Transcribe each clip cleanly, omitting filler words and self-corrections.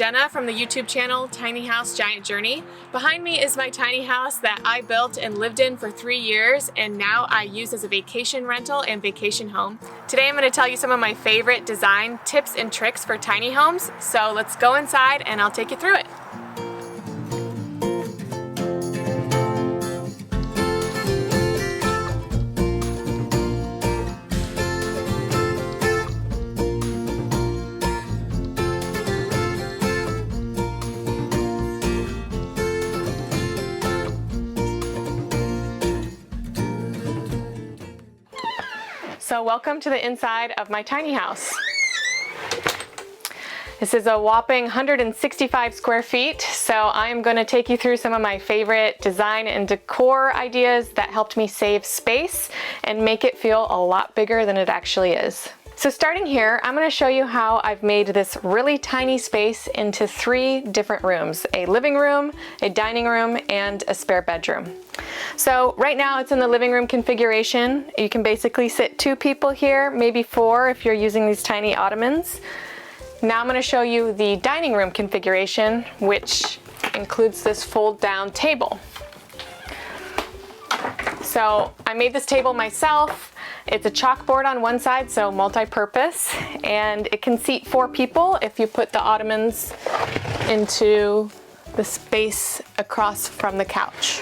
Jenna from the YouTube channel Tiny House Giant Journey. Behind me is my tiny house that I built and lived in for 3 years, and now I use as a vacation rental and vacation home. Today I'm going to tell you some of my favorite design tips and tricks for tiny homes. So let's go inside and I'll take you through it. So welcome to the inside of my tiny house. This is a whopping 165 square feet, so I'm going to take you through some of my favorite design and decor ideas that helped me save space and make it feel a lot bigger than it actually is. So starting here, I'm going to show you how I've made this really tiny space into 3 different rooms: a living room, a dining room, and a spare bedroom. So right now it's in the living room configuration. You can basically sit 2 people here, maybe 4 if you're using these tiny ottomans. Now I'm going to show you the dining room configuration, which includes this fold down table. So I made this table myself. It's a chalkboard on one side, so multi-purpose, and it can seat 4 people if you put the ottomans into the space across from the couch.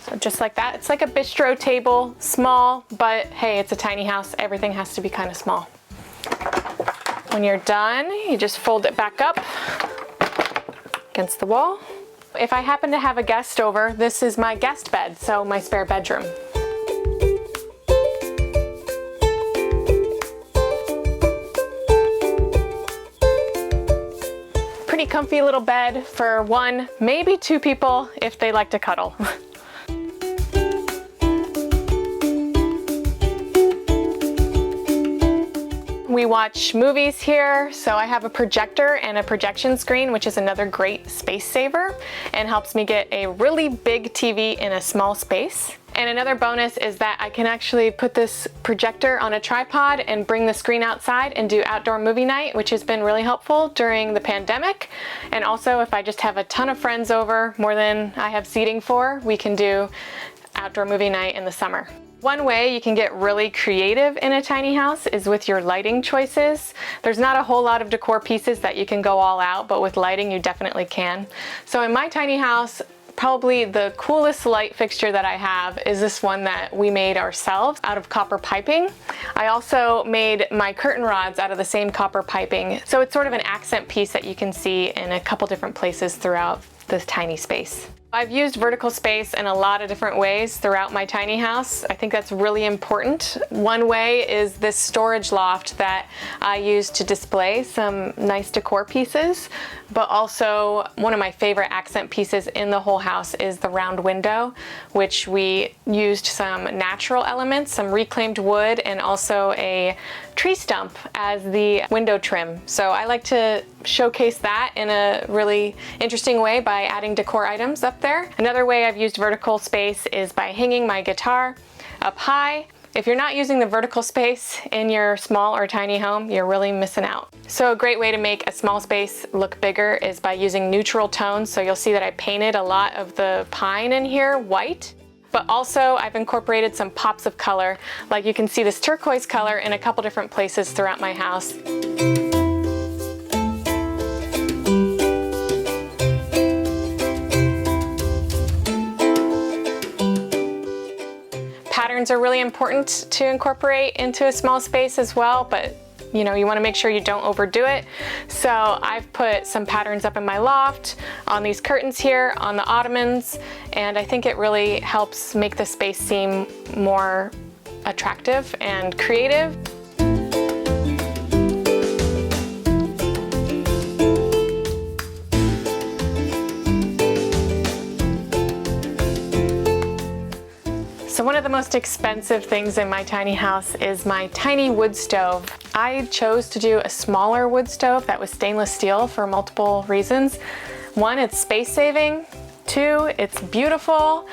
So just like that. It's like a bistro table, small, but hey, it's a tiny house. Everything has to be kind of small. When you're done, you just fold it back up against the wall. If I happen to have a guest over, this is my guest bed, so my spare bedroom. Pretty comfy little bed for 1, maybe 2 people if they like to cuddle. We watch movies here, so I have a projector and a projection screen, which is another great space saver and helps me get a really big TV in a small space. And another bonus is that I can actually put this projector on a tripod and bring the screen outside and do outdoor movie night, which has been really helpful during the pandemic. And also if I just have a ton of friends over, more than I have seating for, we can do outdoor movie night in the summer. One way you can get really creative in a tiny house is with your lighting choices. There's not a whole lot of decor pieces that you can go all out, but with lighting you definitely can. So in my tiny house, probably the coolest light fixture that I have is this one that we made ourselves out of copper piping. I also made my curtain rods out of the same copper piping, so it's sort of an accent piece that you can see in a couple different places throughout this tiny space. I've used vertical space in a lot of different ways throughout my tiny house. I think that's really important. One way is this storage loft that I use to display some nice decor pieces, but also one of my favorite accent pieces in the whole house is the round window, which we used some natural elements, some reclaimed wood, and also a tree stump as the window trim. So I like to showcase that in a really interesting way by adding decor items up there. Another way I've used vertical space is by hanging my guitar up high. If you're not using the vertical space in your small or tiny home, you're really missing out. So a great way to make a small space look bigger is by using neutral tones. So you'll see that I painted a lot of the pine in here white. But also I've incorporated some pops of color. Like you can see this turquoise color in a couple different places throughout my house. Patterns are really important to incorporate into a small space as well, but you know, you want to make sure you don't overdo it. So I've put some patterns up in my loft, on these curtains here, on the ottomans, and I think it really helps make the space seem more attractive and creative. So one of the most expensive things in my tiny house is my tiny wood stove. I chose to do a smaller wood stove that was stainless steel for multiple reasons. 1, it's space saving. 2, it's beautiful.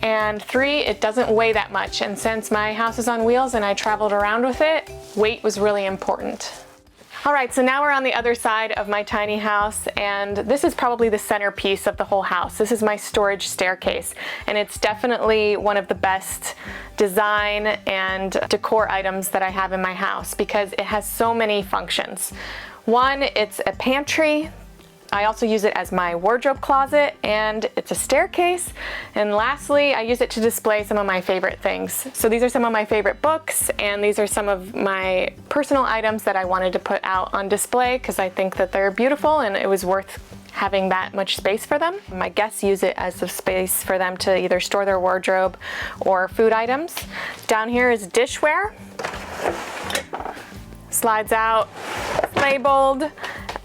And 3, it doesn't weigh that much. And since my house is on wheels and I traveled around with it, weight was really important. All right, so now we're on the other side of my tiny house, and this is probably the centerpiece of the whole house. This is my storage staircase, and it's definitely one of the best design and decor items that I have in my house because it has so many functions. One, it's a pantry. I also use it as my wardrobe closet, and it's a staircase. And lastly, I use it to display some of my favorite things. So these are some of my favorite books, and these are some of my personal items that I wanted to put out on display because I think that they're beautiful and it was worth having that much space for them. My guests use it as a space for them to either store their wardrobe or food items. Down here is dishware. Slides out, labeled.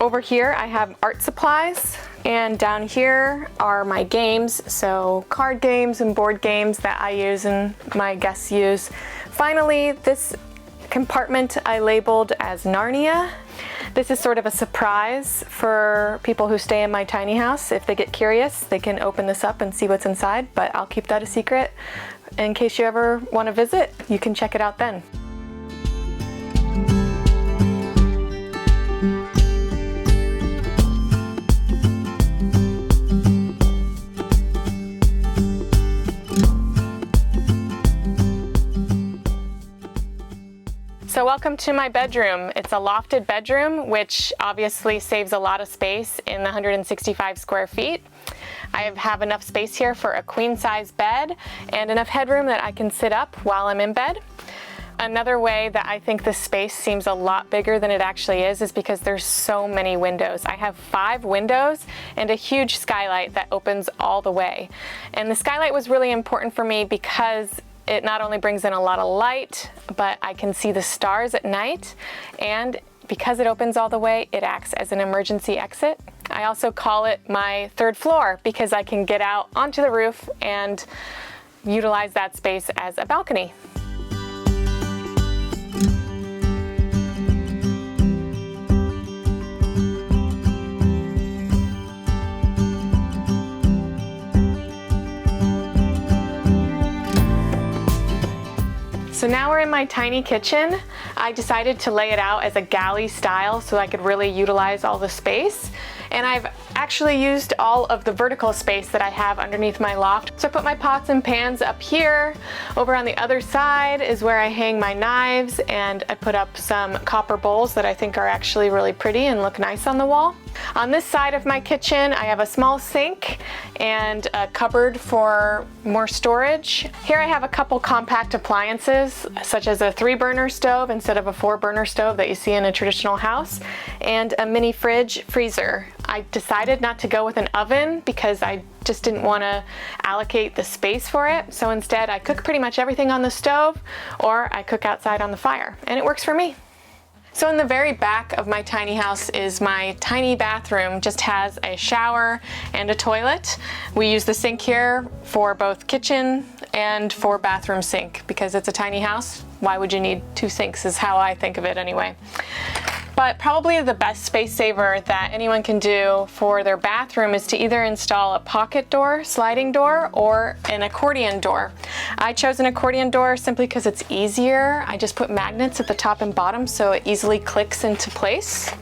Over here I have art supplies, and down here are my games, so card games and board games that I use and my guests use. Finally, this compartment I labeled as Narnia. This is sort of a surprise for people who stay in my tiny house. If they get curious, they can open this up and see what's inside, but I'll keep that a secret. In case you ever want to visit, you can check it out then. So welcome to my bedroom. It's a lofted bedroom, which obviously saves a lot of space in the 165 square feet. I have enough space here for a queen size bed and enough headroom that I can sit up while I'm in bed. Another way that I think this space seems a lot bigger than it actually is because there's so many windows. I have 5 windows and a huge skylight that opens all the way. And the skylight was really important for me because it not only brings in a lot of light, but I can see the stars at night, and because it opens all the way, it acts as an emergency exit. I also call it my 3rd floor because I can get out onto the roof and utilize that space as a balcony. So now we're in my tiny kitchen. I decided to lay it out as a galley style so I could really utilize all the space. And I've actually used all of the vertical space that I have underneath my loft. So I put my pots and pans up here. Over on the other side is where I hang my knives, and I put up some copper bowls that I think are actually really pretty and look nice on the wall. On this side of my kitchen, I have a small sink and a cupboard for more storage. Here I have a couple compact appliances, such as a 3-burner stove instead of a 4-burner stove that you see in a traditional house, and a mini fridge freezer. I decided not to go with an oven because I just didn't want to allocate the space for it. So instead I cook pretty much everything on the stove, or I cook outside on the fire, and it works for me. So in the very back of my tiny house is my tiny bathroom. Just has a shower and a toilet. We use the sink here for both kitchen and for bathroom sink because it's a tiny house. Why would you need 2 sinks is how I think of it anyway. But probably the best space saver that anyone can do for their bathroom is to either install a pocket door, sliding door, or an accordion door. I chose an accordion door simply because it's easier. I just put magnets at the top and bottom so it easily clicks into place.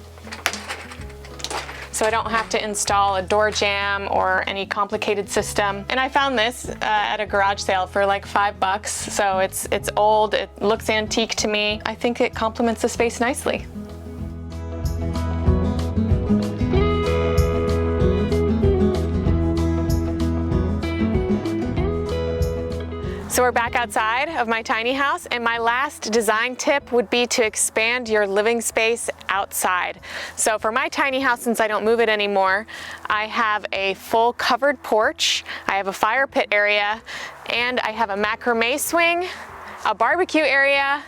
So I don't have to install a door jamb or any complicated system. And I found this at a garage sale for like $5. So it's old, it looks antique to me. I think it complements the space nicely. So we're back outside of my tiny house, and my last design tip would be to expand your living space outside. So for my tiny house, since I don't move it anymore, I have a full covered porch, I have a fire pit area, and I have a macrame swing, a barbecue area,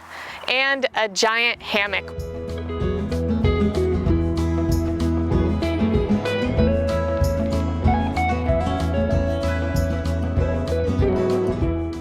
and a giant hammock.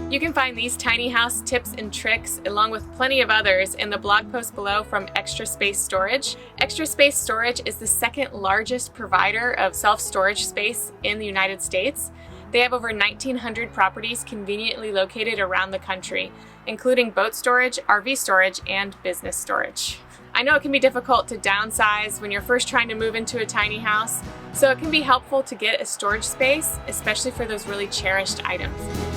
You can find these tiny house tips and tricks along with plenty of others in the blog post below from Extra Space Storage. Extra Space Storage is the 2nd largest provider of self-storage space in the United States. They have over 1,900 properties conveniently located around the country, including boat storage, RV storage, and business storage. I know it can be difficult to downsize when you're first trying to move into a tiny house, so it can be helpful to get a storage space, especially for those really cherished items.